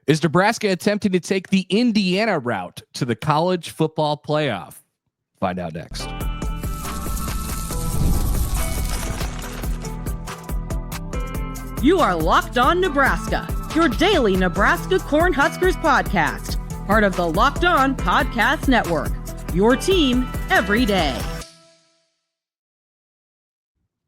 Is Nebraska attempting to take the Indiana route to the college football playoff? Find out next. You are Locked On Nebraska, your daily Nebraska Cornhuskers podcast, part of the Locked On Podcast Network, your team every day.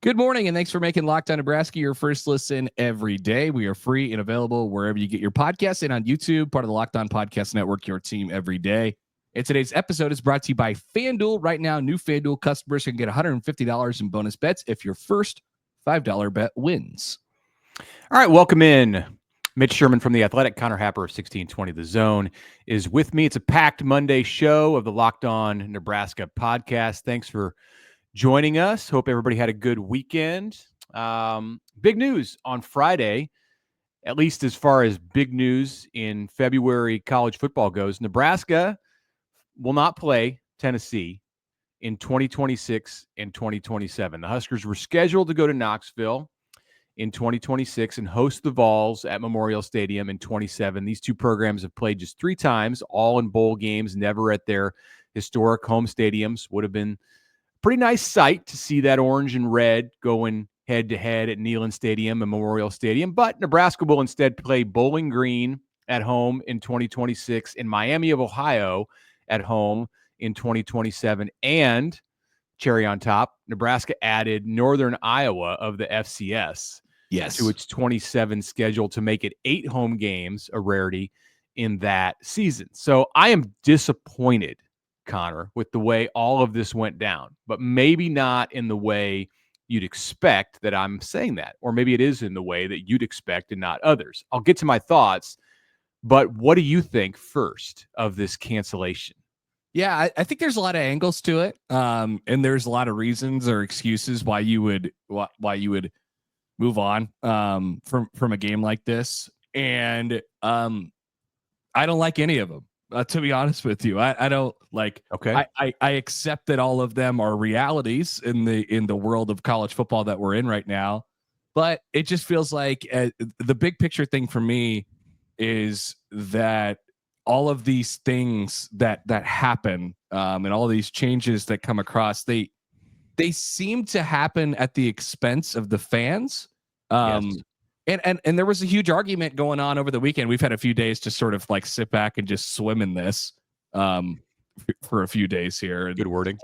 Good morning, and thanks for making Locked On Nebraska your first listen every day. We are free and available wherever you get your podcasts and on YouTube, part of the Locked On Podcast Network, your team every day. And today's episode is brought to you by FanDuel. Right now, new FanDuel customers can get $150 in bonus bets if your first $5 bet wins. All right, welcome in. Mitch Sherman from The Athletic. Connor Happer of 1620 The Zone is with me. It's a packed Monday show of the Locked On Nebraska podcast. Thanks for joining us. Hope everybody had a good weekend. Big news on Friday, at least as far as big news in February college football goes. Nebraska will not play Tennessee in 2026 and 2027. The Huskers were scheduled to go to Knoxville in 2026 and host the Vols at Memorial Stadium in 27. These two programs have played just 3 times, all in bowl games, never at their historic home stadiums. Would have been a pretty nice sight to see that orange and red going head-to-head at Neyland Stadium and Memorial Stadium. But Nebraska will instead play Bowling Green at home in 2026 and Miami of Ohio at home in 2027. And cherry on top, Nebraska added Northern Iowa of the FCS to its 27 schedule to make it 8 home games, a rarity in that season. So I am disappointed, Connor, with the way all of this went down, but maybe not in the way you'd expect that I'm saying that, or maybe it is in the way that you'd expect and not others. I'll get to my thoughts, but what do you think first of this cancellation? Yeah, I think there's a lot of angles to it, and there's a lot of reasons or excuses why you would move on from a game like this, and I don't like any of them. To be honest with you, I don't like. Okay, I accept that all of them are realities in the world of college football that we're in right now, but it just feels like the big picture thing for me is that all of these things that happen and all these changes that come across, they seem to happen at the expense of the fans. Yes. And there was a huge argument going on over the weekend. We've had a few days to sort of like sit back and just swim in this for a few days here. Good wording.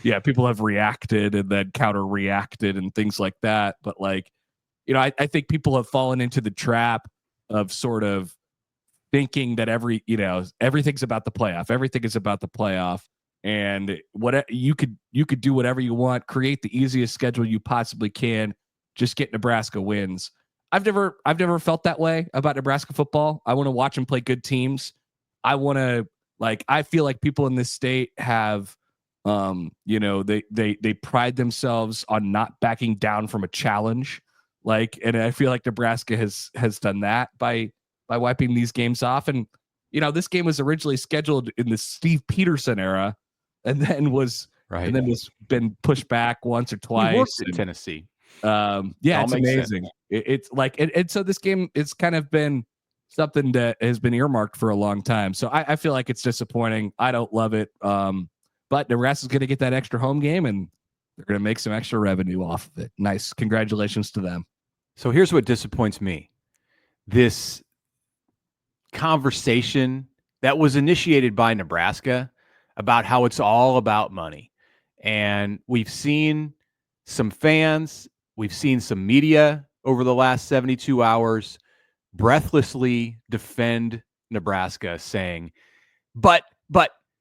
Yeah, people have reacted and then counter reacted and things like that. But like, I think people have fallen into the trap of sort of thinking that everything's about the playoff. Everything is about the playoff, and what you could do whatever you want, create the easiest schedule you possibly can, just get Nebraska wins. I've never felt that way about Nebraska football. I want to watch them play good teams. I feel like people in this state have, they pride themselves on not backing down from a challenge. And I feel like Nebraska has done that by wiping these games off. And, this game was originally scheduled in the Steve Peterson era and then was been pushed back once or twice. He worked in Tennessee. It's amazing. It's like, and so this game, it's kind of been something that has been earmarked for a long time. So I feel like it's disappointing. I don't love it. But Nebraska's going to get that extra home game and they're going to make some extra revenue off of it. Nice. Congratulations to them. So here's what disappoints me. This conversation that was initiated by Nebraska about how it's all about money. And we've seen some fans, we've seen some media over the last 72 hours breathlessly defend Nebraska, saying, but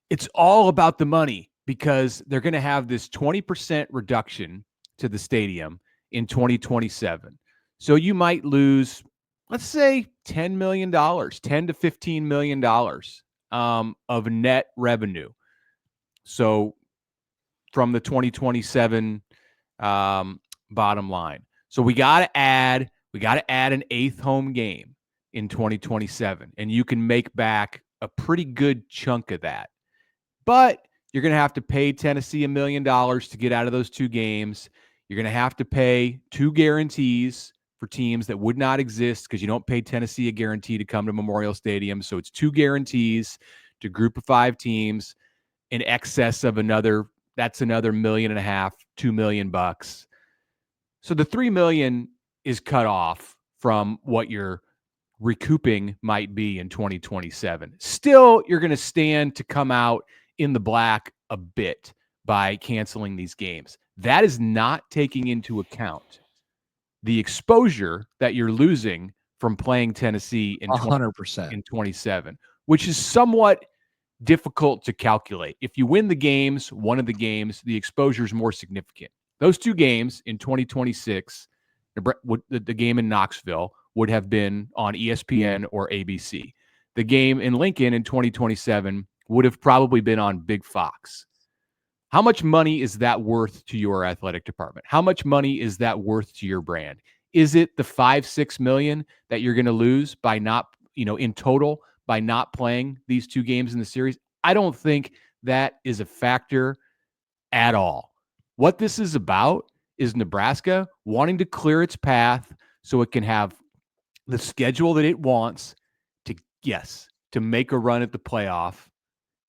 it's all about the money because they're going to have this 20% reduction to the stadium in 2027. So you might lose, let's say, $10 million, $10 to $15 million of net revenue. So from the 2027 bottom line. So we got to add an 8th home game in 2027, and you can make back a pretty good chunk of that. But you're going to have to pay Tennessee $1 million to get out of those 2 games. You're going to have to pay 2 guarantees for teams that would not exist because you don't pay Tennessee a guarantee to come to Memorial Stadium. So it's 2 guarantees to group of 5 teams in excess of another $1.5 million, $2 million. So the $3 million is cut off from what your recouping might be in 2027. Still, you're going to stand to come out in the black a bit by canceling these games. That is not taking into account the exposure that you're losing from playing Tennessee in 100%. in 27, which is somewhat difficult to calculate. If you win the games, one of the games, the exposure is more significant. Those 2 games in 2026, the game in Knoxville would have been on ESPN or ABC. The game in Lincoln in 2027 would have probably been on Big Fox. How much money is that worth to your athletic department? How much money is that worth to your brand? Is it the $5-6 million that you're going to lose by not, in total by not playing these 2 games in the series? I don't think that is a factor at all. What this is about is Nebraska wanting to clear its path so it can have the schedule that it wants to make a run at the playoff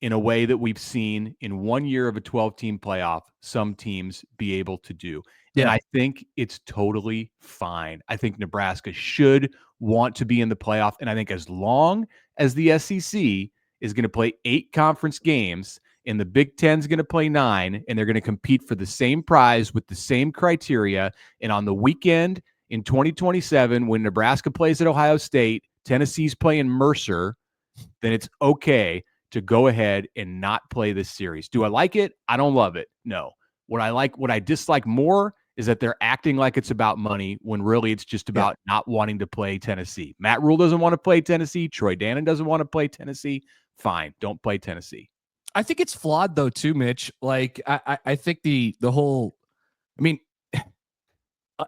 in a way that we've seen in 1 year of a 12-team playoff, some teams be able to do. Yeah. And I think it's totally fine. I think Nebraska should want to be in the playoff. And I think as long as the SEC is going to play 8 conference games and the Big Ten is going to play 9, and they're going to compete for the same prize with the same criteria, and on the weekend in 2027, when Nebraska plays at Ohio State, Tennessee's playing Mercer, then it's okay to go ahead and not play this series. Do I like it? I don't love it. No. What I dislike more is that they're acting like it's about money when really it's just about not wanting to play Tennessee. Matt Rule doesn't want to play Tennessee. Troy Dannon doesn't want to play Tennessee. Fine. Don't play Tennessee. I think it's flawed though too, Mitch. Like I think the whole,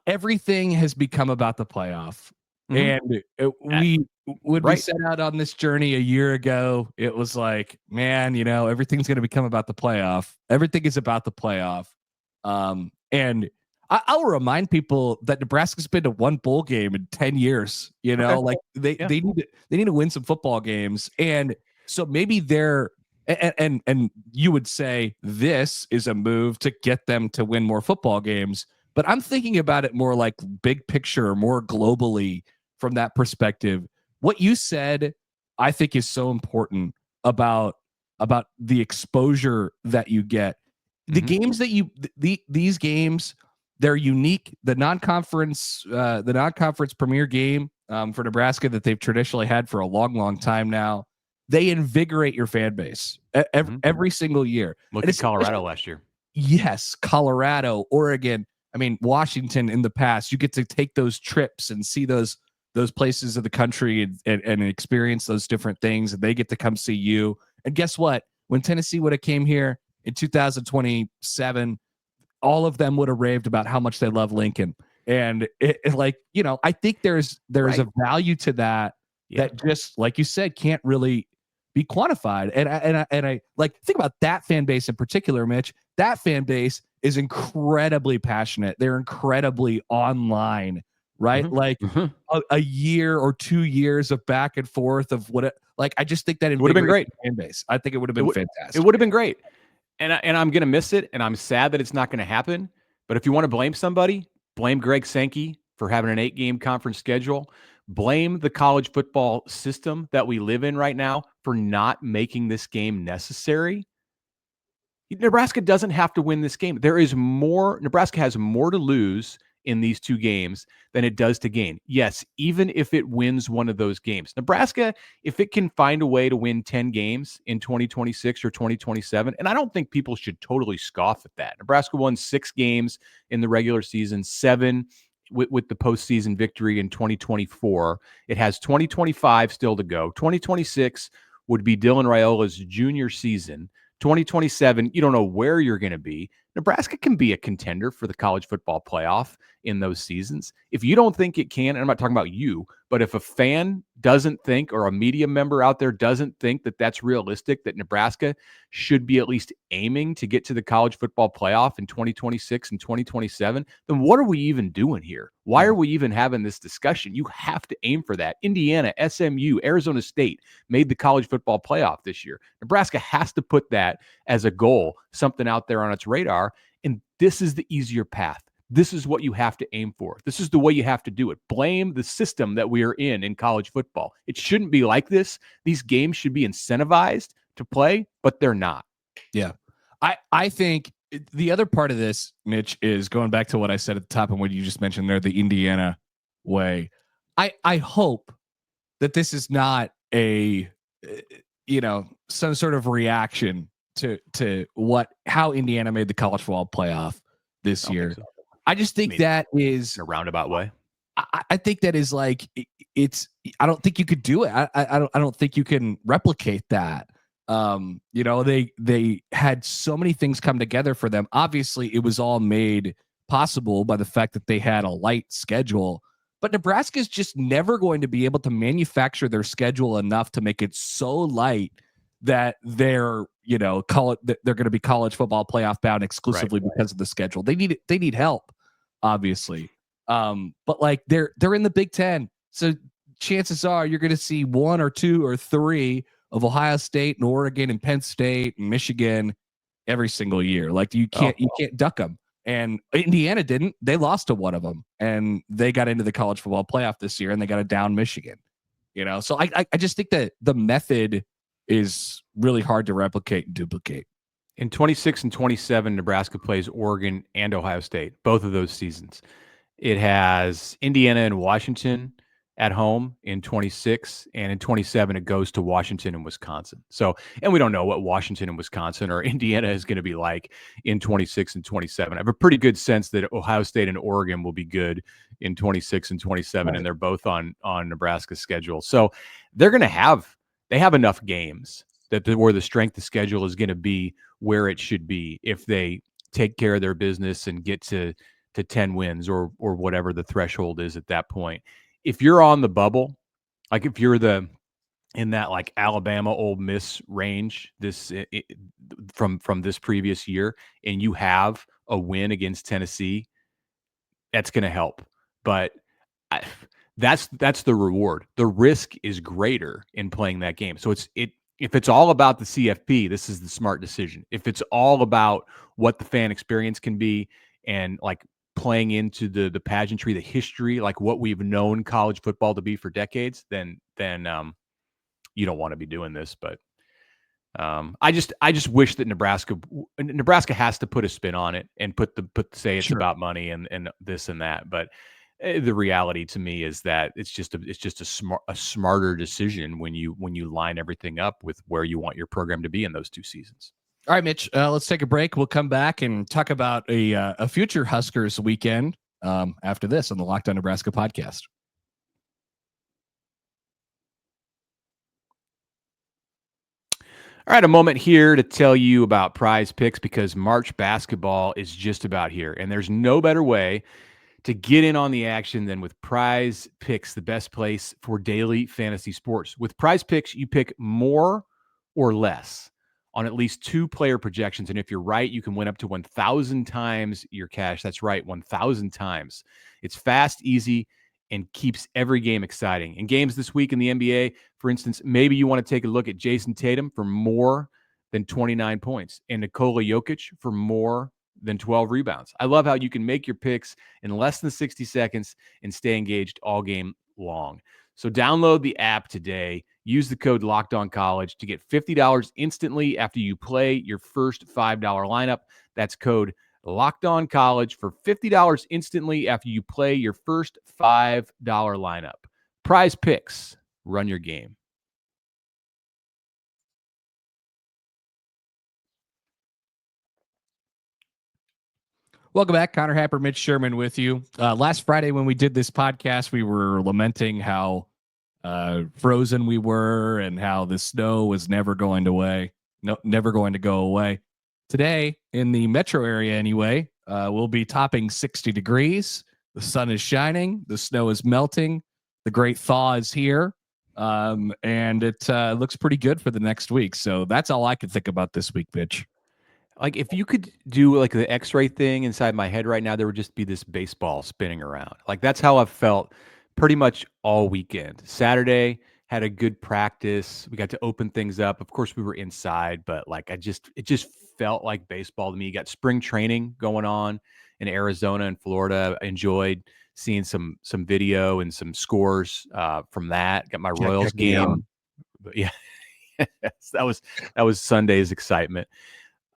everything has become about the playoff. And we set out on this journey a year ago, it was like, man, everything's going to become about the playoff. Everything is about the playoff. And I'll remind people that Nebraska's been to 1 bowl game in 10 years. Like they need to win some football games, and so maybe they're and you would say this is a move to get them to win more football games. But I'm thinking about it more like big picture, more globally from that perspective. What you said, I think, is so important about the exposure that you get. The games that these games, they're unique. The non-conference premier game for Nebraska that they've traditionally had for a long, long time now, they invigorate your fan base every single year. Look at Colorado last year. Yes, Colorado, Oregon. Washington in the past. You get to take those trips and see those places of the country and experience those different things, and they get to come see you. And guess what? When Tennessee would have came here in 2027, all of them would have raved about how much they love Lincoln. And I think there's a value to that that just, like you said, can't really be quantified. And I like think about that fan base in particular, Mitch. That fan base is incredibly passionate. They're incredibly online, right? A year or 2 years of back and forth of I just think that it would have been great fan base. I think it would have been fantastic. It would have been great. And I'm going to miss it. And I'm sad that it's not going to happen. But if you want to blame somebody, blame Greg Sankey for having an 8-game conference schedule. Blame the college football system that we live in right now for not making this game necessary. Nebraska doesn't have to win this game. Nebraska has more to lose in these 2 games than it does to gain. Yes, even if it wins one of those games. Nebraska, if it can find a way to win 10 games in 2026 or 2027, and I don't think people should totally scoff at that. Nebraska won 6 games in the regular season, 7 with the postseason victory in 2024. It has 2025 still to go. 2026 would be Dylan Raiola's junior season. 2027, you don't know where you're going to be. Nebraska can be a contender for the college football playoff in those seasons. If you don't think it can, and I'm not talking about you, but if a fan doesn't think, or a media member out there doesn't think that that's realistic, that Nebraska should be at least aiming to get to the college football playoff in 2026 and 2027, then what are we even doing here? Why are we even having this discussion? You have to aim for that. Indiana, SMU, Arizona State made the college football playoff this year. Nebraska has to put that as a goal, something out there on its radar, and this is the easier path. This is what you have to aim for. This is the way you have to do it. Blame the system that we are in college football. It shouldn't be like this. These games should be incentivized to play, but they're not. Yeah. I think the other part of this, Mitch, is going back to what I said at the top and what you just mentioned there, the Indiana way. I hope that this is not a, some sort of reaction to how Indiana made the college football playoff this year. So. I just think that is in a roundabout way. I think that is like, I don't think you could do it. I don't think you can replicate that. They had so many things come together for them. Obviously, it was all made possible by the fact that they had a light schedule, but Nebraska is just never going to be able to manufacture their schedule enough to make it so light that they're going to be college football playoff bound exclusively because of the schedule. They need help, obviously. But like they're in the Big Ten, so chances are you're going to see 1 or 2 or 3 of Ohio State and Oregon and Penn State and Michigan every single year. Like you can't duck them. And Indiana didn't. They lost to one of them, and they got into the college football playoff this year, and they got to down Michigan. So I just think that the method is really hard to replicate and duplicate. In 26 and 27, Nebraska plays Oregon and Ohio State, both of those seasons. It has Indiana and Washington at home in 26, and in 27, it goes to Washington and Wisconsin. So, and we don't know what Washington and Wisconsin or Indiana is going to be like in 26 and 27. I have a pretty good sense that Ohio State and Oregon will be good in 26 and 27, and they're both on Nebraska's schedule. So they have enough games where the strength of schedule is going to be where it should be if they take care of their business and get to 10 wins or whatever the threshold is at that point. If you're on the bubble, like if you're in that like Alabama, Ole Miss range, from this previous year, and you have a win against Tennessee, that's going to help. But that's the reward. The risk is greater in playing that game. So if it's all about the CFP, this is the smart decision. If it's all about what the fan experience can be and like playing into the pageantry, the history, like what we've known college football to be for decades, then you don't want to be doing this. But I just wish that Nebraska has to put a spin on it and say it's about money and this and that. But the reality to me is that it's just a smarter decision when you line everything up with where you want your program to be in those 2 seasons. All right, Mitch, let's take a break. We'll come back and talk about a future Huskers weekend after this on the Locked On Nebraska podcast. All right, a moment here to tell you about Prize Picks, because March basketball is just about here, and there's no better way to get in on the action than with Prize Picks, the best place for daily fantasy sports. With Prize Picks, you pick more or less on at least 2 player projections. And if you're right, you can win up to 1,000 times your cash. That's right, 1,000 times. It's fast, easy, and keeps every game exciting. In games this week in the NBA, for instance, maybe you want to take a look at Jason Tatum for more than 29 points and Nikola Jokic for more than 12 rebounds. I love how you can make your picks in less than 60 seconds and stay engaged all game long. So download the app today. Use the code LOCKEDONCollege to get $50 instantly after you play your first $5 lineup. That's code LOCKEDONCollege for $50 instantly after you play your first $5 lineup. Prize Picks. Run your game. Welcome back. Connor Happer, Mitch Sherman with you. Last Friday when we did this podcast, we were lamenting how frozen we were and how the snow was never going to go away. today in the metro area anyway, we'll be topping 60 degrees. The sun is shining. The snow is melting. The great thaw is here. And it looks pretty good for the next week. So that's all I could think about this week, Mitch. Like if you could do like the X-ray thing inside my head right now, there would just be this baseball spinning around. Like that's how I've felt pretty much all weekend. Saturday had a good practice. We got to open things up. Of course, we were inside, but like it just felt like baseball to me. You got spring training going on in Arizona and Florida. I enjoyed seeing some video and some scores from that. Got my Royals game. But yeah, that was Sunday's excitement.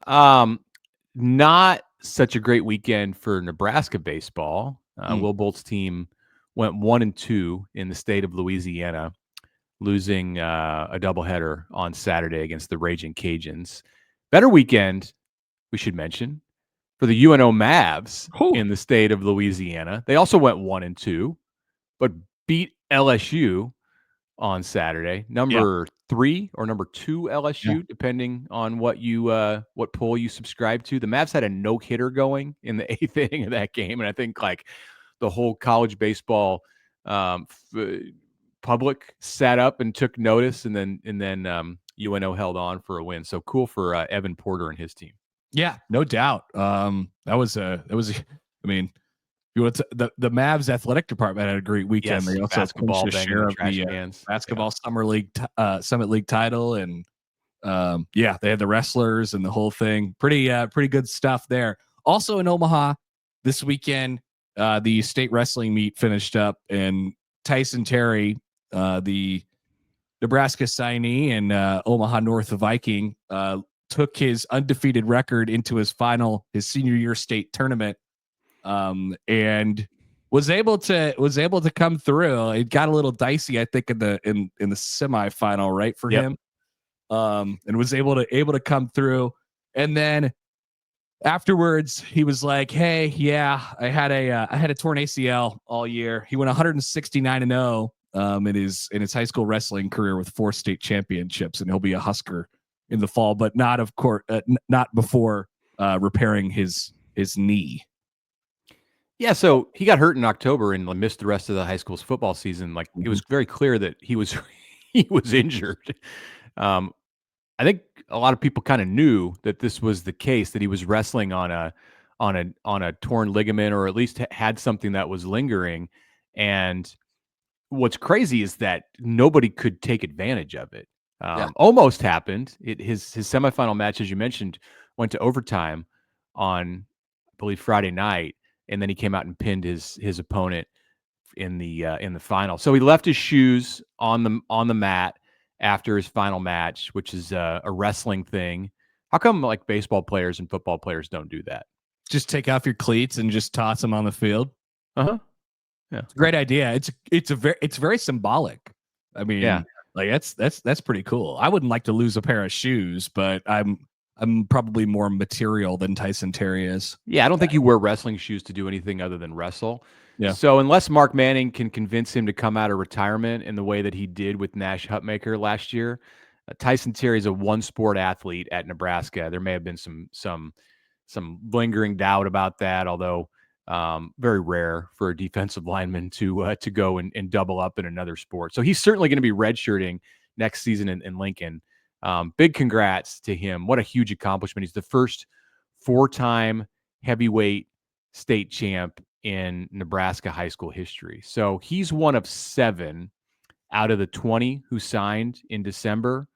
Not such a great weekend for Nebraska baseball. Will Bolt's team went 1-2 in the state of Louisiana, losing a doubleheader on Saturday against the Raging Cajuns. Better weekend, we should mention, for the UNO Mavs in the state of Louisiana. They also went 1-2, but beat LSU on Saturday. Number 3 or number 2 LSU, depending on what poll you subscribe to. The Mavs had a no-hitter going in the 8th inning of that game, and I think like the whole college baseball public sat up and took notice, and then UNO held on for a win. So cool for Evan Porter and his team. Yeah, no doubt. I mean, the Mavs athletic department had a great weekend. Yes, they also basketball clinched a share of the basketball summer league Summit League title, and they had the wrestlers and the whole thing. Pretty good stuff there. Also in Omaha this weekend, the state wrestling meet finished up, and Tyson Terry, the Nebraska signee and Omaha North Viking, took his undefeated record into his senior year state tournament. And was able to come through. It got a little dicey, I think, in the semifinal, right, for him. And was able to come through. And then afterwards, he was like, "Hey, yeah, I had a torn ACL all year." He went 169-0 in his high school wrestling career with 4 state championships, and he'll be a Husker in the fall, but not before repairing his knee. Yeah, so he got hurt in October and missed the rest of the high school's football season. Like it was very clear that he was injured. I think a lot of people kind of knew that this was the case, that he was wrestling on a torn ligament, or at least had something that was lingering. And what's crazy is that nobody could take advantage of it. Almost happened. His semifinal match, as you mentioned, went to overtime on, I believe, Friday night. And then he came out and pinned his opponent in the final. So he left his shoes on the mat after his final match, which is a wrestling thing. How come like baseball players and football players don't do that? Just take off your cleats and just toss them on the field. Yeah, it's a great idea. It's very symbolic. I mean, like that's pretty cool. I wouldn't like to lose a pair of shoes, but I'm probably more material than Tyson Terry is. Yeah, I don't think you wear wrestling shoes to do anything other than wrestle. Yeah. So unless Mark Manning can convince him to come out of retirement in the way that he did with Nash Hutmaker last year, Tyson Terry is a one-sport athlete at Nebraska. There may have been some lingering doubt about that, although very rare for a defensive lineman to go and double up in another sport. So he's certainly going to be redshirting next season in Lincoln. Big congrats to him. What a huge accomplishment. He's the first 4-time heavyweight state champ in Nebraska high school history. So he's one of 7 out of the 20 who signed in December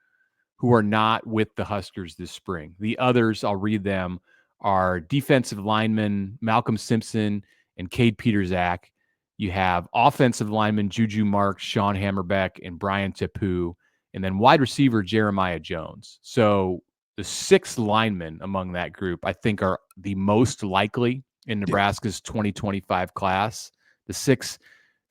who are not with the Huskers this spring. The others, I'll read them, are defensive linemen Malcolm Simpson and Cade Peterzak. You have offensive linemen Juju Marks, Sean Hammerbeck, and Brian Tepu. And then wide receiver Jeremiah Jones. So the 6 linemen among that group, I think, are the most likely in Nebraska's 2025 class. The 6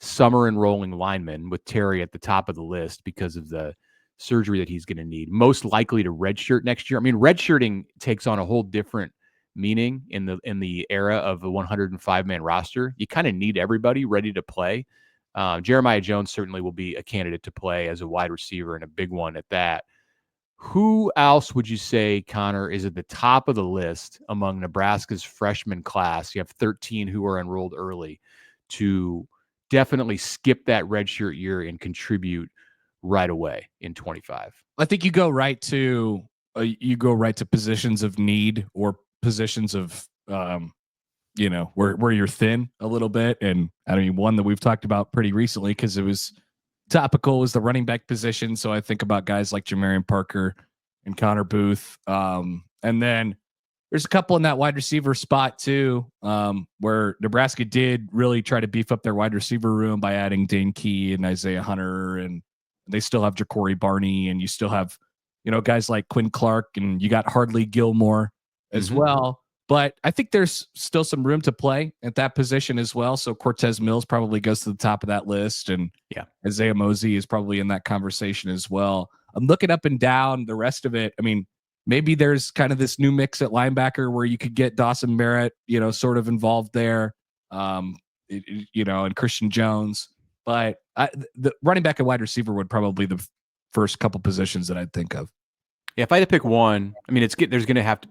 summer enrolling linemen, with Terry at the top of the list because of the surgery that he's going to need, most likely to redshirt next year. I mean, redshirting takes on a whole different meaning in the era of a 105-man roster. You kind of need everybody ready to play. Jeremiah Jones certainly will be a candidate to play as a wide receiver, and a big one at that. Who else would you say, Connor, is at the top of the list among Nebraska's freshman class? You have 13 who are enrolled early to definitely skip that redshirt year and contribute right away in 25. I think you go right to positions of need or positions of where you're thin a little bit. And I mean, one that we've talked about pretty recently because it was topical is the running back position. So I think about guys like Jamarian Parker and Connor Booth. And then there's a couple in that wide receiver spot too, where Nebraska did really try to beef up their wide receiver room by adding Dane Key and Isaiah Hunter, and they still have Ja'Cory Barney, and you still have, guys like Quinn Clark, and you got Hardly Gilmore as well. But I think there's still some room to play at that position as well. So Cortez Mills probably goes to the top of that list, and Isaiah Mosey is probably in that conversation as well. I'm looking up and down the rest of it. I mean, maybe there's kind of this new mix at linebacker where you could get Dawson Merritt, sort of involved there, and Christian Jones. But the running back and wide receiver would probably be the first couple positions that I'd think of. Yeah, if I had to pick one, I mean, there's going to have to,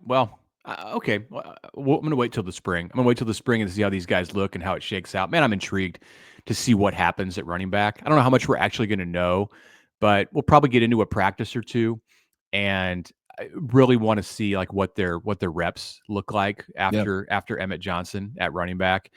okay. Well, I'm going to wait till the spring. I'm going to wait till the spring and see how these guys look and how it shakes out. Man, I'm intrigued to see what happens at running back. I don't know how much we're actually going to know, but we'll probably get into a practice or two, and I really want to see like what their reps look like after Emmett Johnson at running back.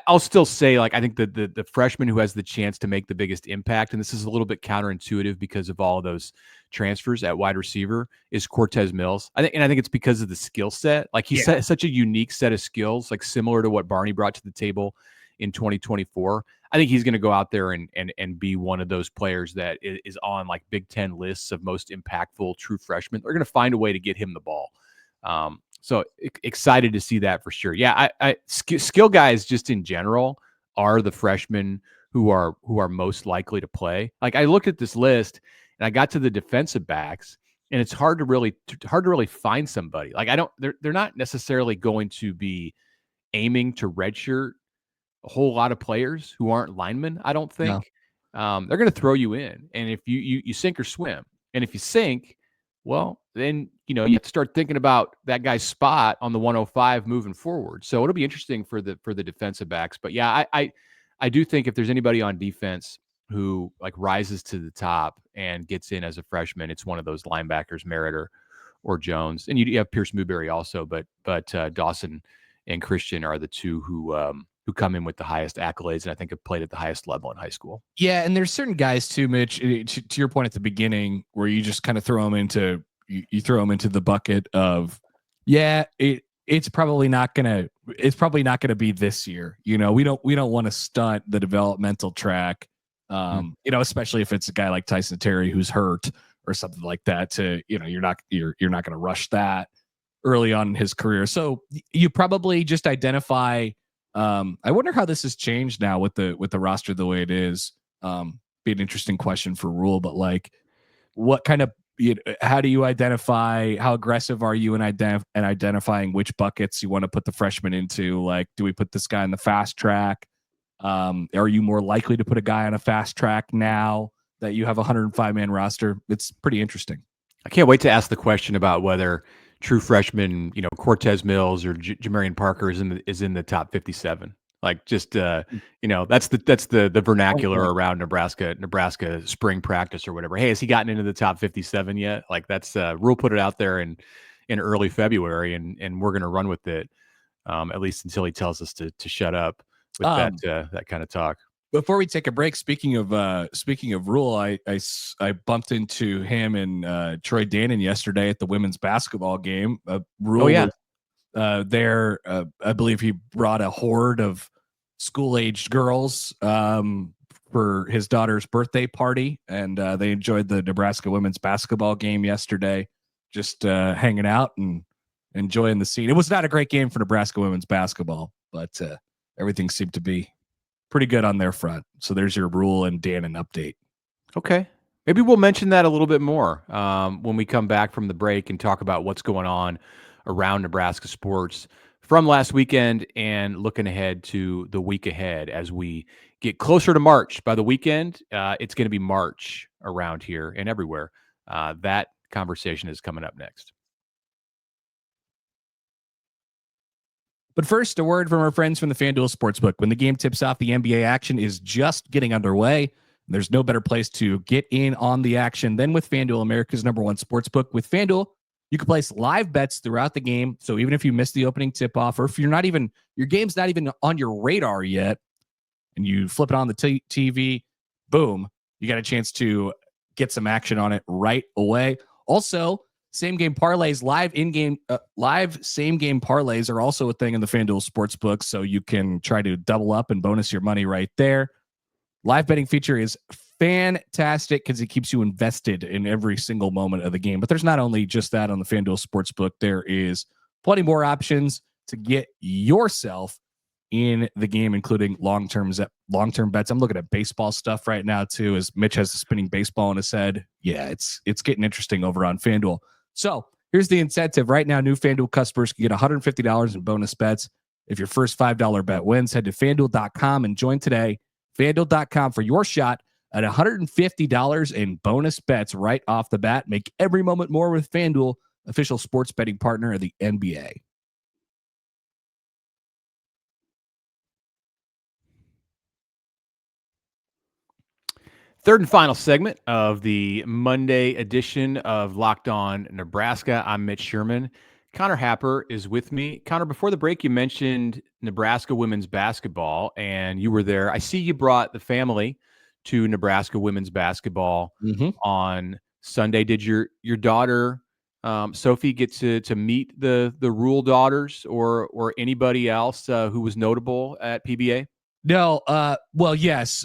I'll still say, like, I think the freshman who has the chance to make the biggest impact, and this is a little bit counterintuitive because of all of those transfers at wide receiver, is Cortez Mills. I think it's because of the skill set. Like, he's such a unique set of skills, like similar to what Barney brought to the table in 2024. I think he's going to go out there and be one of those players that is on like Big Ten lists of most impactful true freshmen. They're going to find a way to get him the ball. So excited to see that for sure. Yeah, skill guys just in general are the freshmen who are most likely to play. Like, I looked at this list and I got to the defensive backs, and it's hard to really find somebody. Like, they're not necessarily going to be aiming to redshirt a whole lot of players who aren't linemen, I don't think. No. They're going to throw you in, and if you sink or swim, and if you sink, well, then, you have to start thinking about that guy's spot on the 105 moving forward. So it'll be interesting for the defensive backs. But yeah, I do think if there's anybody on defense who like rises to the top and gets in as a freshman, it's one of those linebackers, Merritt or Jones. And you have Pierce Newberry also, but Dawson and Christian are the two who come in with the highest accolades, and I think have played at the highest level in high school. Yeah, and there's certain guys too, Mitch, to your point at the beginning, where you just kind of throw them into the bucket of, it's probably not gonna be this year. We don't want to stunt the developmental track, especially if it's a guy like Tyson Terry who's hurt or something like that. You're not gonna rush that early on in his career. So you probably just identify. I wonder how this has changed now with the roster the way it is. Be an interesting question for Rule, but like, what kind of, how do you identify, how aggressive are you in identifying which buckets you want to put the freshman into? Like, do we put this guy on the fast track? Are you more likely to put a guy on a fast track now that you have a 105-man roster? It's pretty interesting. I can't wait to ask the question about whether true freshman, Cortez Mills or Jamarian Parker is in the top 57. Like, just that's the vernacular around Nebraska spring practice or whatever. Hey, has he gotten into the top 57 yet? Like, that's Rule put it out there in early February, and we're going to run with it at least until he tells us to shut up with that kind of talk. Before we take a break, speaking of Rule, I bumped into him and Troy Dannon yesterday at the women's basketball game. Rule was there. I believe he brought a horde of school-aged girls for his daughter's birthday party, and they enjoyed the Nebraska women's basketball game yesterday, just hanging out and enjoying the scene. It was not a great game for Nebraska women's basketball, but everything seemed to be pretty good on their front. So there's your Rule and Dannon update. Okay. Maybe we'll mention that a little bit more when we come back from the break and talk about what's going on around Nebraska sports from last weekend and looking ahead to the week ahead as we get closer to March. By the weekend, it's going to be March around here and everywhere. That conversation is coming up next. But first, a word from our friends from the FanDuel Sportsbook. When the game tips off, the NBA action is just getting underway. There's no better place to get in on the action than with FanDuel, America's #1 sportsbook. With FanDuel, you can place live bets throughout the game. So even if you miss the opening tip-off, or if your game's not even on your radar yet, and you flip it on the TV, boom, you got a chance to get some action on it right away. Also, same game parlays, live same game parlays are also a thing in the FanDuel Sportsbook, so you can try to double up and bonus your money right there. Live betting feature is fantastic because it keeps you invested in every single moment of the game. But there's not only just that on the FanDuel Sportsbook, there is plenty more options to get yourself in the game, including long-term bets. I'm looking at baseball stuff right now too, as Mitch has a spinning baseball in his head. Yeah, it's getting interesting over on FanDuel. So here's the incentive. Right now, new FanDuel customers can get $150 in bonus bets. If your first $5 bet wins, head to FanDuel.com and join today. FanDuel.com for your shot at $150 in bonus bets right off the bat. Make every moment more with FanDuel, official sports betting partner of the NBA. Third and final segment of the Monday edition of Locked On Nebraska. I'm Mitch Sherman. Connor Happer is with me. Connor, before the break, you mentioned Nebraska women's basketball, and you were there. I see you brought the family to Nebraska women's basketball on Sunday. Did your daughter, Sophie, get to meet the Rule daughters or anybody else who was notable at PBA? No. Well, yes.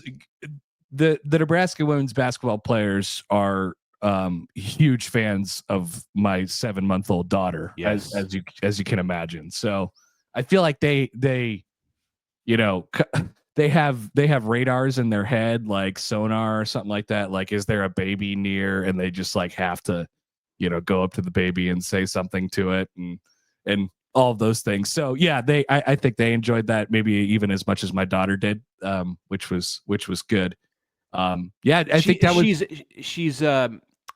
The Nebraska women's basketball players are huge fans of my 7-month-old daughter, yes. as you can imagine. So I feel like they have radars in their head, like sonar or something like that. Like, is there a baby near? And they just like have to, go up to the baby and say something to it and all of those things. So yeah, I think they enjoyed that maybe even as much as my daughter did, which was good. Yeah, I think that was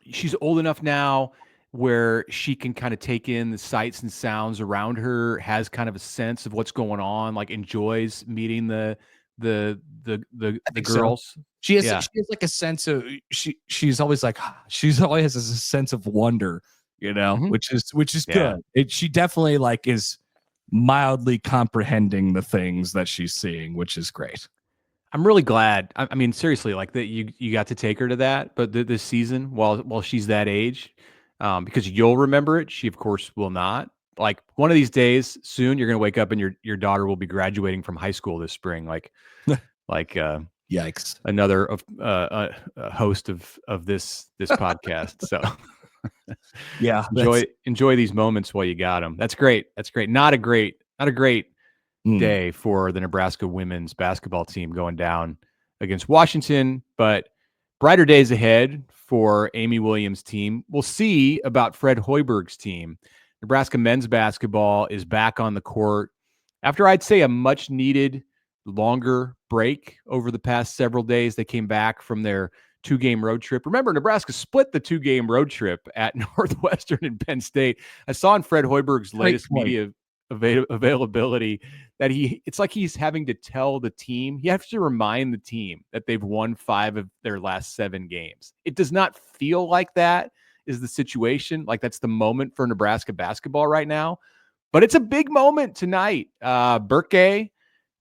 she's old enough now where she can kind of take in the sights and sounds around her, has kind of a sense of what's going on, like enjoys meeting the girls. So. She has like a sense of she's always like she's always has a sense of wonder, which is good. She definitely like is mildly comprehending the things that she's seeing, which is great. I'm really glad. I mean, seriously, like that you got to take her to that, but this season while she's that age, because you'll remember it. She of course will not. Like one of these days soon, you're gonna wake up and your daughter will be graduating from high school this spring. Like yikes! Another host of this podcast. So yeah, enjoy these moments while you got them. That's great. Not a great day for the Nebraska women's basketball team going down against Washington, but brighter days ahead for Amy Williams' team. We'll see about Fred Hoiberg's team. Nebraska men's basketball is back on the court after I'd say a much needed longer break over the past several days. They came back from their 2-game road trip. Remember, Nebraska split the 2-game road trip at Northwestern and Penn State. I saw in Fred Hoiberg's latest media availability that it's like he's having to tell the team, he has to remind the team that they've won 5 of their last 7 games. It does not feel like that is the situation. Like that's the moment for Nebraska basketball right now, but it's a big moment tonight. Burke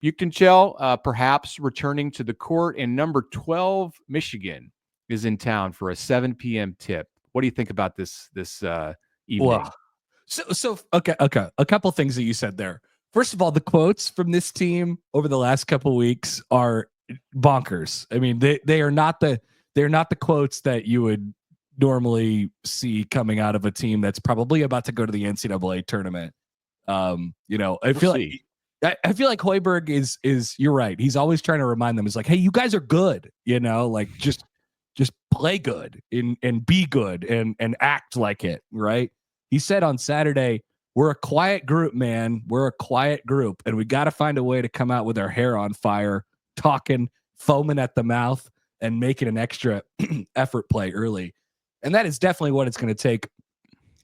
Buchtenschel perhaps returning to the court, and number 12 Michigan is in town for a 7 p.m. tip. What do you think about this evening? Well, So okay. A couple things that you said there. First of all, the quotes from this team over the last couple of weeks are bonkers. I mean, they're not the quotes that you would normally see coming out of a team that's probably about to go to the NCAA tournament. I feel like Hoiberg is you're right. He's always trying to remind them. It's like, hey, you guys are good. Like just play good and be good and act like it. Right. He said on Saturday, we're a quiet group, man. We're a quiet group, and we got to find a way to come out with our hair on fire, talking, foaming at the mouth, and making an extra effort play early. And that is definitely what it's going to take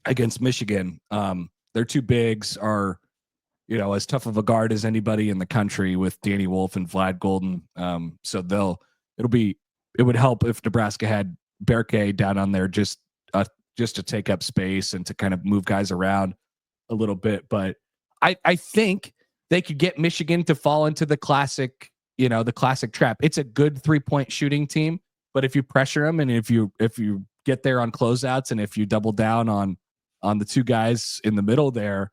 against Michigan. Their two bigs are, as tough of a guard as anybody in the country with Danny Wolf and Vlad Golden. So it would help if Nebraska had Berke down on there just to take up space and to kind of move guys around a little bit. But I think they could get Michigan to fall into the classic trap. It's a good 3-point shooting team, but if you pressure them and if you get there on closeouts and if you double down on the two guys in the middle there,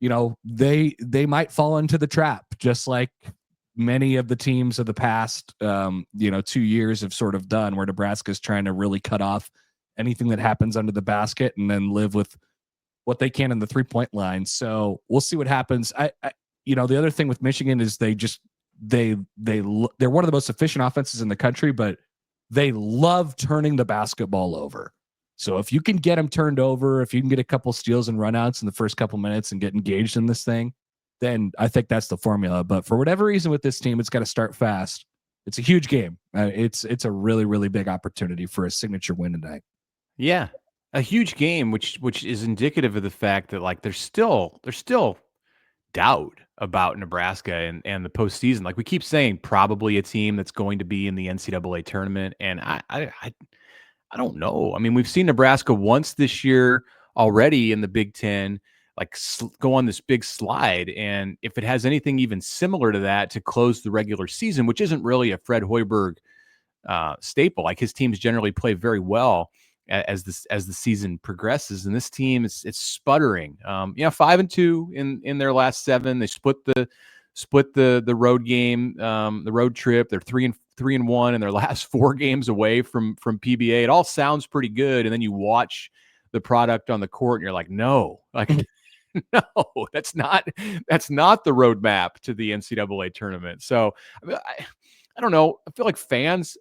they might fall into the trap, just like many of the teams of the past 2 years have sort of done, where Nebraska's trying to really cut off anything that happens under the basket and then live with what they can in the 3-point line. So we'll see what happens. The other thing with Michigan is they're one of the most efficient offenses in the country, but they love turning the basketball over. So if you can get them turned over, if you can get a couple steals and runouts in the first couple minutes and get engaged in this thing, then I think that's the formula. But for whatever reason with this team, it's got to start fast. It's a huge game. It's a really, really big opportunity for a signature win tonight. Yeah, a huge game, which is indicative of the fact that like there's still doubt about Nebraska and the postseason. Like we keep saying, probably a team that's going to be in the NCAA tournament, and I don't know. I mean, we've seen Nebraska once this year already in the Big Ten, like go on this big slide. And if it has anything even similar to that to close the regular season, which isn't really a Fred Hoiberg staple, like his teams generally play very well as the season progresses. And this team is sputtering. 5-2 in their last 7. They split the road game, the road trip. They're 3-1 in their last 4 games away from PBA. It all sounds pretty good, and then you watch the product on the court, and you're like, no, no, that's not the roadmap to the NCAA tournament. So I don't know. I feel like fans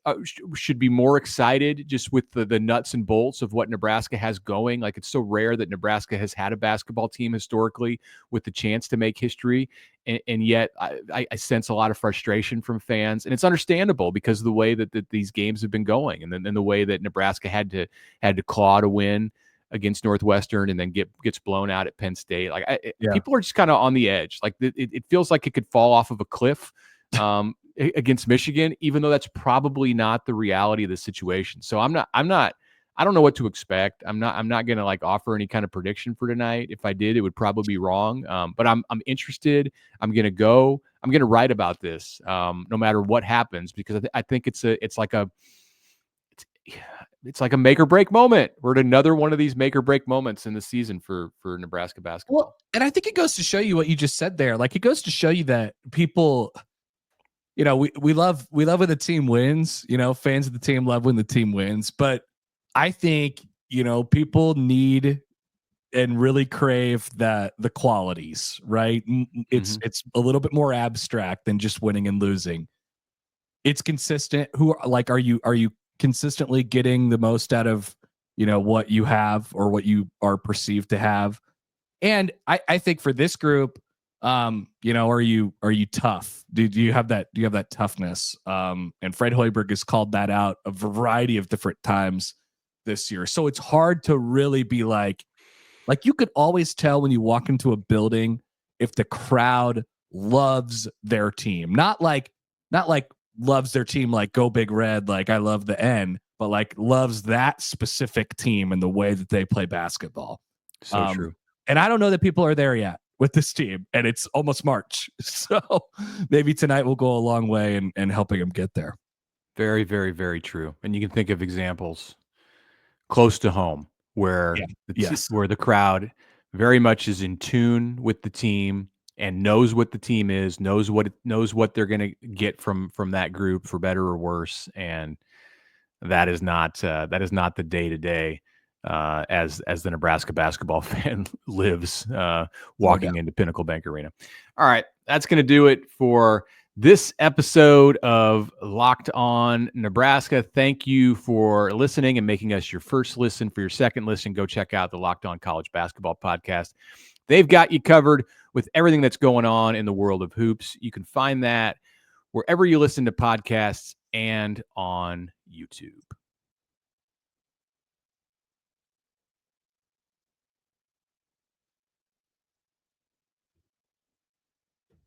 should be more excited just with the nuts and bolts of what Nebraska has going. Like, it's so rare that Nebraska has had a basketball team historically with the chance to make history. And yet I sense a lot of frustration from fans, and it's understandable because of the way that these games have been going, and then the way that Nebraska had to claw to win against Northwestern and then gets blown out at Penn State. Like people are just kind of on the edge. Like it feels like it could fall off of a cliff against Michigan, even though that's probably not the reality of the situation. So I don't know what to expect. I'm not going to like offer any kind of prediction for tonight. If I did, it would probably be wrong. But I'm interested. I'm going to write about this no matter what happens, because I think it's like a make or break moment. We're at another one of these make or break moments in the season for Nebraska basketball. Well, and I think it goes to show you what you just said there. Like, it goes to show you that people, we love when the team wins. Fans of the team love when the team wins. But I think, people need and really crave the qualities, right? It's a little bit more abstract than just winning and losing. It's consistent. Are you consistently getting the most out of what you have or what you are perceived to have? And I think for this group, are you tough? Do you have that toughness? And Fred Hoiberg has called that out a variety of different times this year. So it's hard to really be like you could always tell when you walk into a building if the crowd loves their team, not like loves their team like Go Big Red, like I love the N, but like loves that specific team and the way that they play basketball. So true. And I don't know that people are there yet with this team, and it's almost March. So maybe tonight will go a long way in helping them get there. Very, very, very true. And you can think of examples close to home where where the crowd very much is in tune with the team and knows what the team is, knows what they're going to get from that group, for better or worse. And that is not the day-to-day as the Nebraska basketball fan lives walking into Pinnacle Bank Arena. All right, that's going to do it for this episode of Locked On Nebraska. Thank you for listening and making us your first listen. For your second listen, go check out the Locked On College Basketball Podcast. They've got you covered with everything that's going on in the world of hoops. You can find that wherever you listen to podcasts and on YouTube.